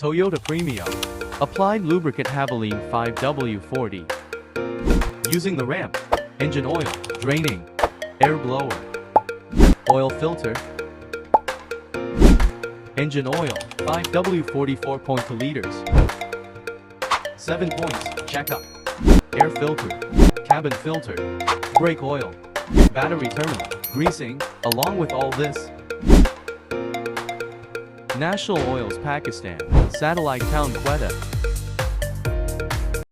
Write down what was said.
Toyota Premio. Applied lubricant Havoline 5W40. Using the ramp. Engine oil. Draining. Air blower. Oil filter. Engine oil. 5W40 4.2 liters. 7 points. Checkup. Air filter. Cabin filter. Brake oil. Battery terminal. Greasing. Along with all this. National Oils Pakistan. Satellite Town Quetta.